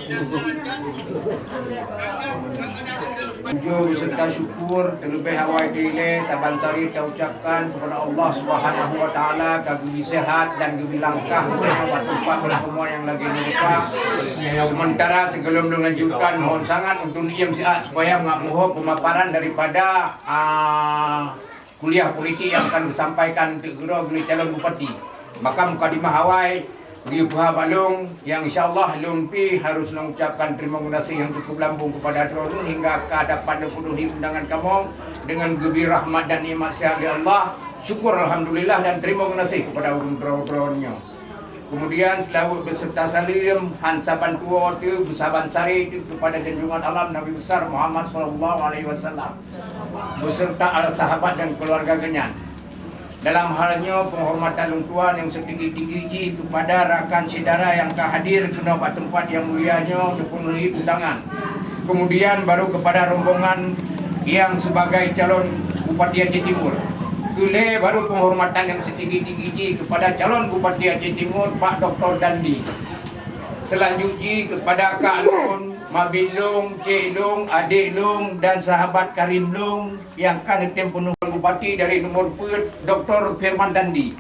Jujur serta syukur terlebih awal dile Saban Sari kita ucapkan kepada Allah Subhanahu wa taala kagumi sehat dan gumi langkah buat tempat pertemuan yang lagi merupa. Sementara sebelum dilanjutkan mohon sangat untuk diam sihat supaya mengamuh pemaparan daripada kuliah politik yang akan disampaikan untuk calon bupati. Maka mukadimah awal di Puha Balung yang insyaAllah Lumpi harus mengucapkan terima kasih yang cukup lambung kepada Drone hingga ke dapat memenuhi undangan kamu dengan gebi rahmat dan nikmat sehat dari Allah. Syukur Alhamdulillah dan terima kasih kepada Drone-nya. Kemudian selalu beserta salim hansaban tua itu Saban Sari itu kepada junjungan alam Nabi besar Muhammad SAW beserta al sahabat dan keluarga genyan. Dalam halnya penghormatan lungkuan yang setinggi-tinggi kepada rakan saudara yang hadir ke tempat yang mulianya dipenuhi undangan. Kemudian baru kepada rombongan yang sebagai calon Bupati Aceh Timur. Kele baru penghormatan yang setinggi-tinggi kepada calon Bupati Aceh Timur Pak Dr. Dandi. Selanjutnya kepada Kak Lung, Mabil Lung, Cik Lung, Adik Lung dan sahabat Karim Lung yang akan penuh Bupati dari nomor PER Dr. Firman Dandi.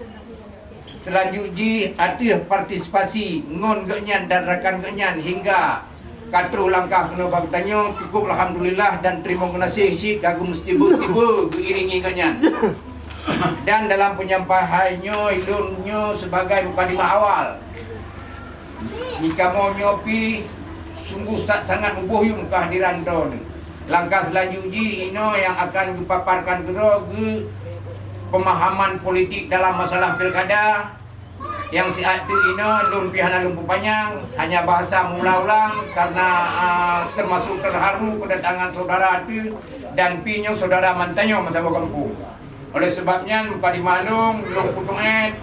Selanjutnya ada partisipasi ngon genyan dan rakan genyan hingga katru langkah kena bagtanya cukup Alhamdulillah dan terima kasih si kagum tiba-tiba beriringi genyan. Dan dalam penyampaiannya ilunnya sebagai mukadimah awal. Jika mau nyopi sungguh sangat membohong kehadiran drone. Langkah selanjutnya ini yang akan dipaparkan ke pemahaman politik dalam masalah pilkada yang siatu ini lumpi hana lumpu panjang hanya bahasa mula-ulang karena termasuk terharu kedatangan saudara itu dan pinyo saudara mantanyo masa kampung. Oleh sebabnya lupa dimaklum lumpu tuet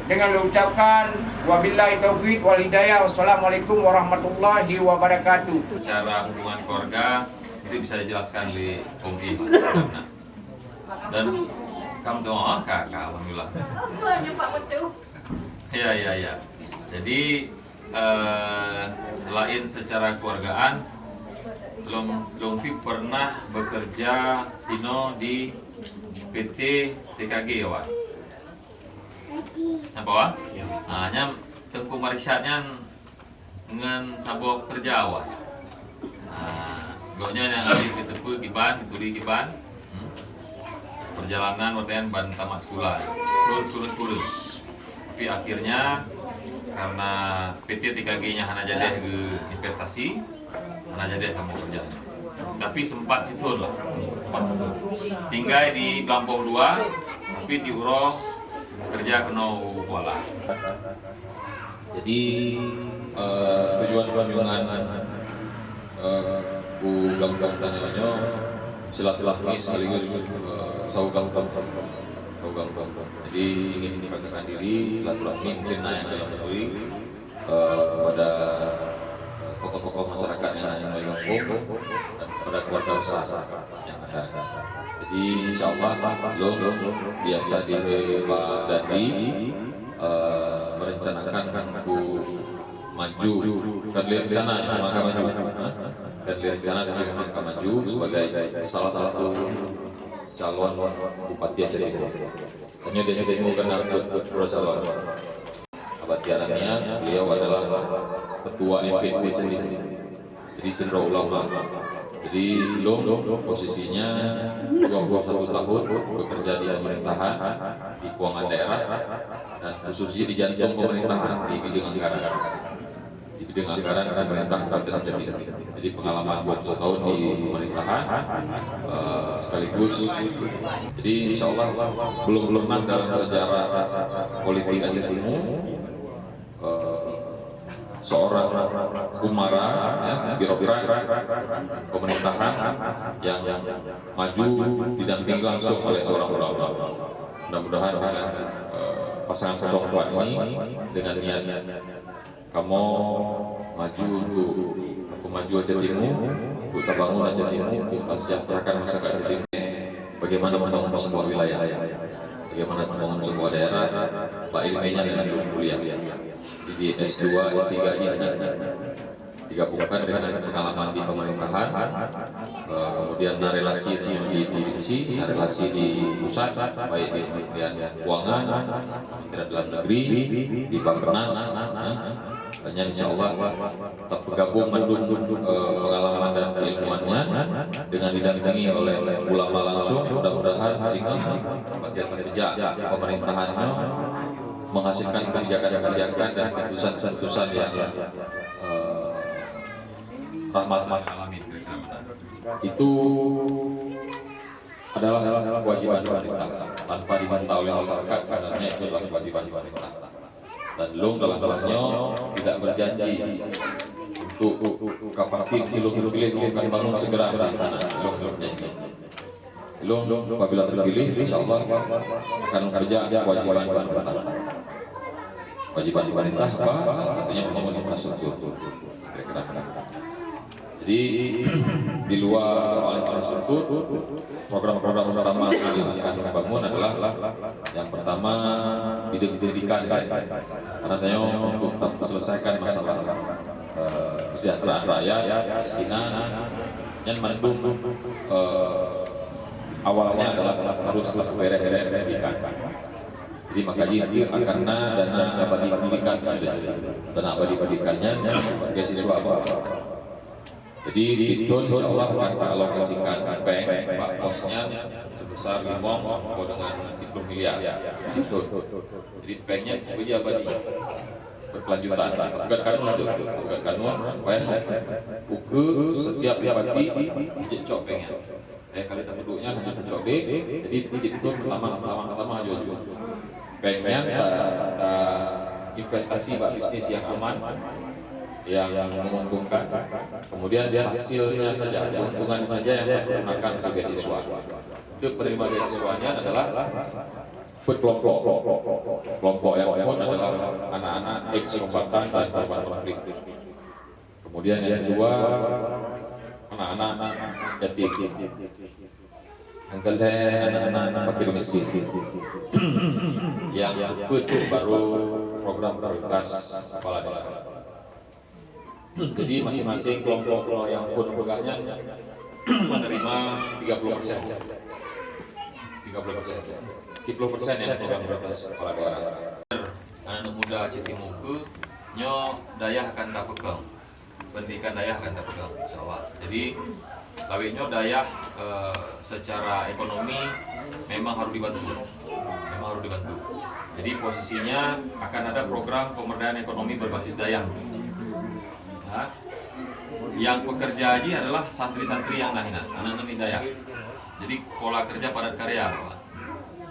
dengan mengucapkan wabillahi taufiq wal hidayah wassalamualaikum warahmatullahi wabarakatuh. Secara hubungan keluarga itu bisa dijelaskan di Kompi. Dan kamu tahu kakak alhamdulillah. Ya. Jadi selain secara keluargaan, Lumpi pernah bekerja di PT TKG ya, Wak. Apa Wak? Hanya Tengku Marisyatnya dengan sabuk kerja Wak. Gaunya yang ada di tepu kiban, di kiban. Perjalanan waktu ban tamat sekolah. Kurus. Tapi akhirnya karena PT TKG-nya hanya jadi ke investasi, hanya jadi kamu kerja. Tapi sempat situ lah. Tinggal di Lampung 2, tapi di Uro kerja kena kuala. Jadi tujuan kunjungan Bu Gambang tanyanya silaturahmi sekaligus saugang. Jadi ingin menyempatkan diri silaturahmi mungkin yang dalam negeri kepada tokoh-tokoh masyarakat yang ada di Lampung dan kepada keluarga besar yang ada. Jadi insya Allah biasa di Pak Dandi merencanakan untuk maju dan rencana maka maju dan rencana dari maka maju sebagai salah satu calon Bupati Aceh Timur. Hanya dia mau kenal calon. Abad tiarannya beliau adalah ketua MPP Aceh Timur. Jadi sendiri ulama. Jadi posisinya 21 tahun bekerja di pemerintahan di keuangan daerah dan khususnya di jantung pemerintahan di bidang anggaran pemerintah Kabupaten Aceh Timur. Jadi pengalaman 20 tahun di pemerintahan sekaligus. Jadi insya Allah belum pernah dalam sejarah politik Aceh Timur seorang kumara birokrat pemerintahan yang maju didampingi langsung oleh seorang ulama. Mudah-mudahan dengan pasangan 04 ini dengan niat kamu maju untuk maju Aceh Timur, untuk terbangun Aceh Timur, untuk sejahterakan masyarakat Aceh Timur. Bagaimana membangun sebuah wilayah, bagaimana membangun sebuah daerah, Pak ilmunya dengan kuliah. Jadi S2, S3 nya digabungkan dengan pengalaman di pemerintahan, kemudian relasi di divisi, relasi di pusat, baik di Kementerian Keuangan, Kementerian Dalam Negeri, di Bappenas, hanya insya Allah tetap bergabung mendukung pengalaman dan keilmuannya dengan didampingi oleh ulama langsung, mudah-mudahan sehingga bagian kerja pemerintahannya menghasilkan kebijakan-kebijakan dan keputusan-keputusan yang rahmat alamin kira-kira mana? itu adalah kewajiban pemerintah tanpa dibantah oleh masyarakat. Sebenarnya itu adalah kewajiban pemerintah dan Long dalam-dalamnya tidak berjanji untuk pasti Long terpilih akan bangun segera di sana. Long berjanji Long apabila terpilih insya Allah akan bekerja kewajiban pemerintah. Kewajiban pemerintah apa? Salah satunya membangun infrastruktur. Kira-kira. Jadi di luar soal infrastruktur, program-program utama yang akan dibangun adalah yang pertama bidang pendidikan, karena tanya untuk selesaikan masalah kesejahteraan rakyat, kemiskinan, yang mendung awalnya adalah haruslah beres-beres pendidikan. Jadi makanya karena dana abadi pendidikan dana abadi pendidikannya sebagai siswa apa. Jadi itu insya Allah akan kita alokasikan bank Pak Posnya sebesar 5 sampai dengan 10 miliar. Itu. Jadi banknya sebagai abadi berkelanjutan. Bukan kanun supaya uke setiap bupati cocok banknya. Kali kita penduduknya hanya cocok B. Jadi itu pertama aja. Banknya investasi Pak bisnis yang aman, yang menguntungkan, kemudian hasilnya saja, keuntungan saja yang digunakan ke beasiswa. Itu penerima beasiswanya adalah kelompok yang pun adalah anak-anak ex-kombatan dan korban konflik. Kemudian yang kedua anak-anak yatim, yang ketiga anak-anak fakir miskin. Yang baru program prioritas kepala daerah. Jadi masing-masing kelompok yang pun pegahnya menerima 30%. 10% yang program prioritas kepala daerah. Anak muda Citimuke nyo daya akan tak pegang. Pendidikan daya akan tak pegang, insyaallah. Jadi lawinyo daya secara ekonomi memang harus dibantu. Jadi posisinya akan ada program pemberdayaan ekonomi berbasis daya. Nah, yang pekerja haji adalah santri-santri yang nahina, anak-anak daya. Jadi pola kerja padat karya, Pak.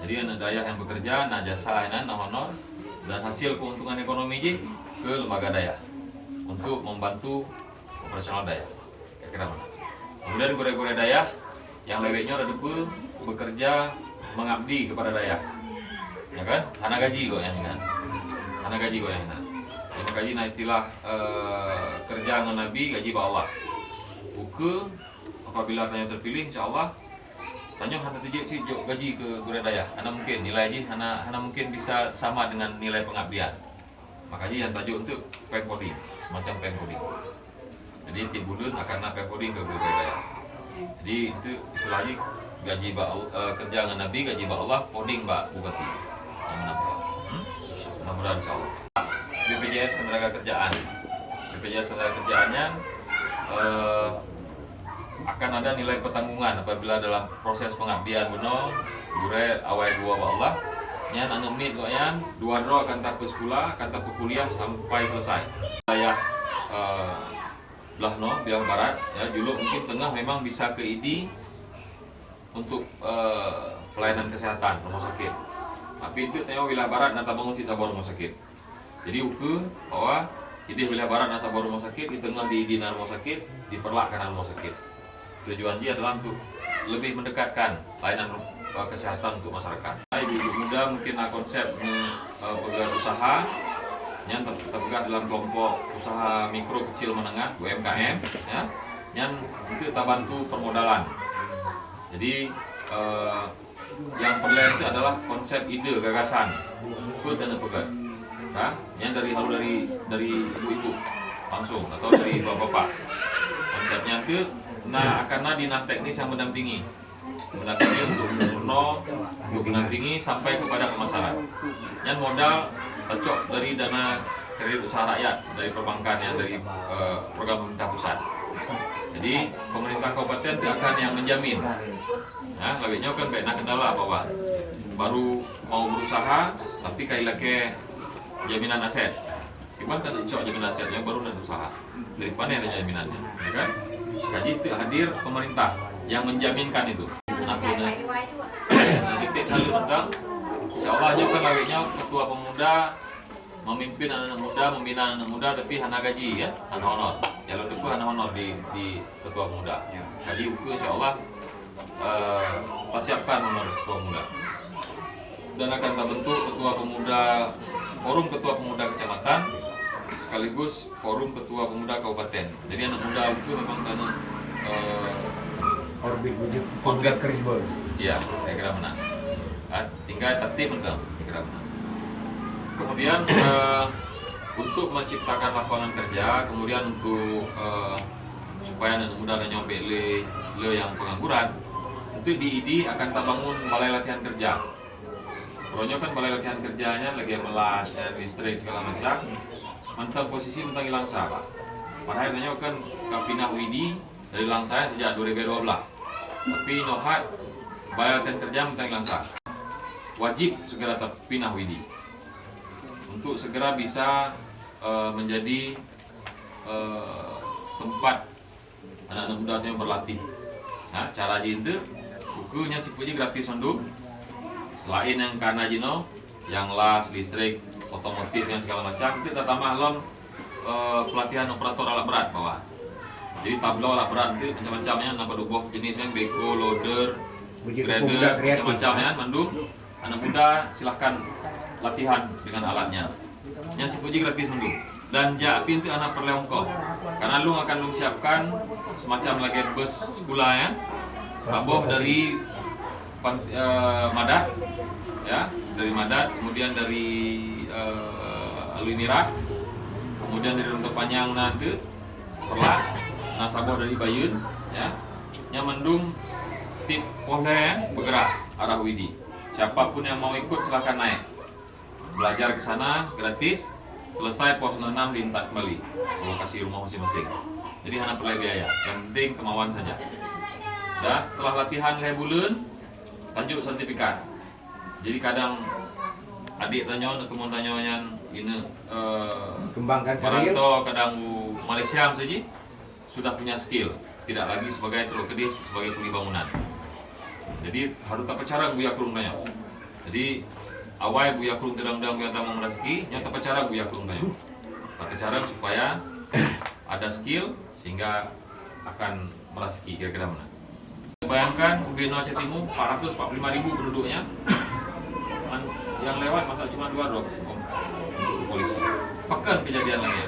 Jadi anak daya yang bekerja, nah jasa, nah honor, dan hasil keuntungan ekonomi ke lembaga daya untuk membantu operasional daya. Kira-kira mana? Kemudian gore-gore daya yang leweknya ada bekerja mengabdi kepada daya, ya kan? Hana gaji kok yang ini, Ini gaji nah istilah kerja dengan Nabi gaji ba Allah. Uke apabila tanya terpilih insya Allah tanya hana tejek sih gaji ke gore daya. Hana mungkin nilai haji hana mungkin bisa sama dengan nilai pengabdian. Makanya yang tajuk untuk pengkoding, semacam pengkoding. Jadi tiap bulan akan nak pengkoding ke gore daya. Jadi itu istilahnya gaji ba kerja dengan Nabi gaji ba Allah, coding ba bupati. Yang menampak. Mudah-mudahan insya Allah. BPJS Ketenagakerjaan. BPJS Ketenagakerjaannya akan ada nilai pertanggungan apabila dalam proses pengabdian benar gure awal gua ba Allah nyan anu mit goyan dua dro akan tak sekolah akan tak kuliah sampai selesai. Wilayah belah no biang barat ya dulu mungkin tengah memang bisa ke ID untuk pelayanan kesehatan rumah sakit. Tapi itu tengok wilayah barat nanti bangun sisa rumah sakit. Jadi uke bahwa ide wilayah barat nasabah rumah sakit di tengah di rumah sakit diperlakkan rumah sakit. Tujuan dia adalah untuk lebih mendekatkan layanan kesehatan untuk masyarakat. Ibu muda mungkin konsep pegawe usaha yang terpegang dalam kelompok usaha mikro kecil menengah UMKM ya yang untuk kita bantu permodalan. Jadi yang perlu itu adalah konsep ide gagasan ikut dan pegang. Nah, yang dari ibu-ibu langsung atau dari bapak-bapak. Konsepnya itu karena dinas teknis yang mendampingi untuk untuk mendampingi sampai kepada pemasaran. Yang modal cocok dari dana kredit usaha rakyat dari perbankan yang dari program pemerintah pusat. Jadi pemerintah kabupaten itu akan yang menjamin. Nah, lebihnya kan baik nak kendala apa baru mau berusaha tapi kayak lagi jaminan aset. Gimana kan cocok jaminan asetnya baru nak usaha. Dari mana ada jaminannya, ya kan? Jadi itu hadir pemerintah yang menjaminkan itu. Nanti tiap kali tentang insya Allah kan lawiknya ketua pemuda memimpin anak muda, membina anak muda, tapi hana gaji ya, hana honor. Jalur itu hana honor di ketua pemuda. Jadi itu insya Allah persiapkan honor ketua pemuda. Dan akan terbentuk ketua pemuda, forum ketua pemuda kecamatan, sekaligus forum ketua pemuda kabupaten. Jadi anak muda itu memang karena Orbit kredibel. Iya, saya kira menang. Tinggal tertib menang, saya kira menang. Kemudian untuk menciptakan lapangan kerja, kemudian untuk supaya anak muda dan nyampe le yang pengangguran, itu di ID akan terbangun balai latihan kerja. Pokoknya kan balai latihan kerjanya lagi melas, listrik segala macam. Mentang posisi mentang hilang sah, Pak. Padahal nanya kan pindah ID dari Langsa sejak 2012. Tapi nohat balai latihan kerja mentang hilang sah. Wajib segera pindah ID untuk segera bisa menjadi tempat anak-anak muda yang berlatih. Nah, cara itu bukunya sifatnya gratis mandum. Selain yang karena jino, yang las, listrik, otomotif yang segala macam, itu tambah lom pelatihan operator alat berat bawah. Jadi tablo alat berat itu macam-macamnya, nampak dua jenisnya, beko, loader, grader, macam-macamnya, mandum. Anak muda silahkan latihan dengan alatnya. Yang sifatnya gratis mandum. Dan japin itu anak perleongkok. Karena lu akan lu siapkan semacam lagi bus sekolah ya, saboh dari Madat, ya, dari Madat, kemudian dari Alui Mirah, kemudian dari Runtuh Panjang Nade, Perlah, Nasaboh dari Bayun, ya, yang mendung tip polnya bergerak arah Widi. Siapapun yang mau ikut silahkan naik, belajar ke sana gratis. Selesai pos 6 diintak kembali lokasi rumah masing-masing. Jadi hanya perlu biaya, yang penting kemauan saja. Dan setelah latihan 2 bulan, lanjut sertifikat. Jadi kadang adik tanya, kemudian tanya ini kembangkan karir. Maranto kadang Malaysia saja sudah punya skill, tidak lagi sebagai teluk kedih sebagai kuli bangunan. Jadi harus apa cara Buya Kurung tanya. Jadi awal Buya Kurung terang-terang Buya Tamang Merasiki, nyata apa cara Buya Kurung tanya. Apa cara supaya ada skill sehingga akan merasiki kira-kira mana. Bayangkan UGM Aceh Timur 445.000 penduduknya, yang lewat masa cuma 2 dok untuk polisi. Pekan kejadian lagi.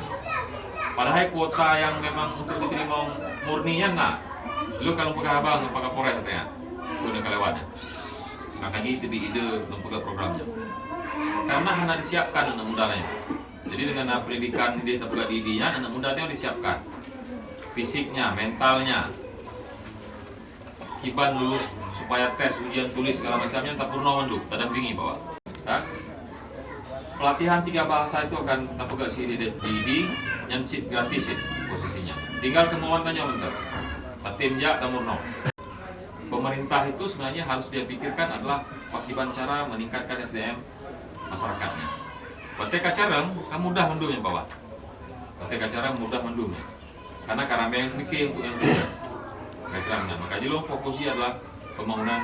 Padahal kuota yang memang untuk diterima murninya nak, lu kalau pakai abang, pakai Polres katanya, lu udah kelewatnya. Makanya itu di ide mempegang programnya. Karena hanya disiapkan anak mudanya. Jadi dengan pendidikan dia terpegang di idenya, anak mudanya disiapkan. Fisiknya, mentalnya, kiban lulus supaya tes ujian tulis segala macamnya tak purna manduk, tak dampingi bawa. Ya? Pelatihan 3 bahasa itu akan tak pegang si ID yang gratis posisinya. Tinggal kemauan tanya bentar. Tatim jak tamurno. Pemerintah itu sebenarnya harus dia pikirkan adalah bagaimana cara meningkatkan SDM masyarakatnya. Batek kacarang kan mudah mendumnya bawah. Batek kacarang mudah mendumnya. Karena karambeng sedikit untuk yang muda. Backgroundnya, makanya lo fokusnya adalah pembangunan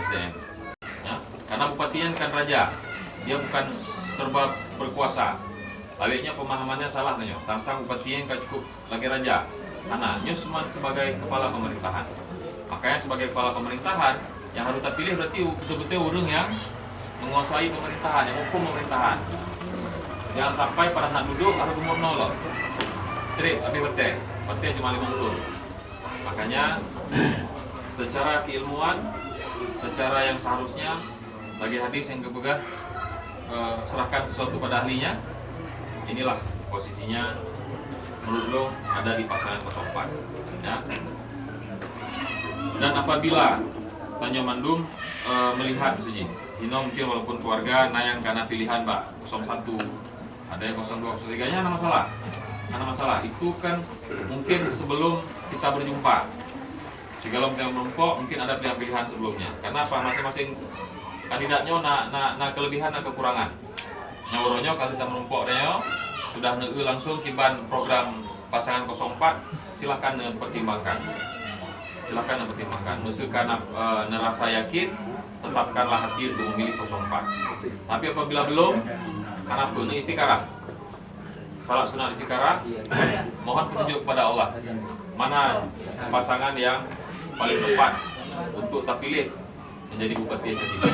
SDM. Ya, karena bupatinya kan raja, dia bukan serba berkuasa. Lainnya pemahamannya salah nih, sang bupatinya kan cukup lagi raja. Anaknya cuma sebagai kepala pemerintahan. Makanya sebagai kepala pemerintahan yang harus terpilih berarti betul-betul orang yang menguasai pemerintahan, yang hukum pemerintahan. Jangan sampai pada saat duduk harus umur 0 loh. Trip, tapi betul cuma 5 tahun. Makanya secara keilmuan, secara yang seharusnya bagi hadis yang kepegang serahkan sesuatu pada ahlinya. Inilah posisinya menurut lo ada di pasangan 04 ya. Dan apabila Tanyo Mandum melihat misalnya Ino mungkin walaupun keluarga nayang karena pilihan Mbak 01, ada yang 02, 03 nya ada masalah. Itu kan mungkin sebelum kita berjumpa. Jika lo yang merumpok mungkin ada pilihan sebelumnya. Karena apa? Masing-masing kandidatnya na kelebihan na kekurangan. Nyawuronyo kalau kita merumpok nyo sudah langsung kiban program pasangan 04, silahkan pertimbangkan. Misalkan nerasa yakin, tetapkanlah hati untuk memilih 04. Tapi apabila belum, karena pun istiqarah. Salat sunat istiqarah, mohon petunjuk kepada Allah. Mana pasangan yang paling tepat untuk terpilih menjadi bupati Aceh Timur?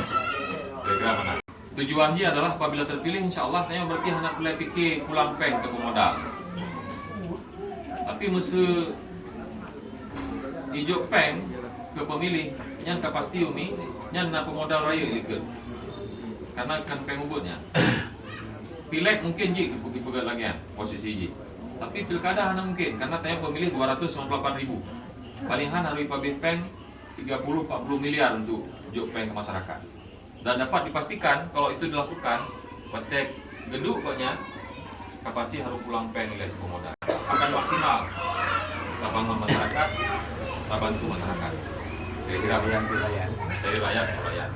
Kira-kira mana? Tujuannya adalah apabila terpilih, insya Allah tanya berarti anak mulai fikir pulang peng ke pemodal. Tapi mesti hijau peng ke pemilih, nyan kapasti umi, nyan na pemodal raya ikut. Karena kan peng ubutnya. Pileg mungkin ji kepegat lagi ya posisi ji. Tapi pilkada hanya mungkin karena tanya pemilih 298.000. Paling han harus pabih peng 30-40 miliar untuk hijau peng ke masyarakat. Dan dapat dipastikan kalau itu dilakukan, petek geduk koknya kapasi harus pulang peng nilai pemodal. Akan maksimal kita bangun masyarakat, kita bantu masyarakat. Kira-kira dari rakyat ke rakyat.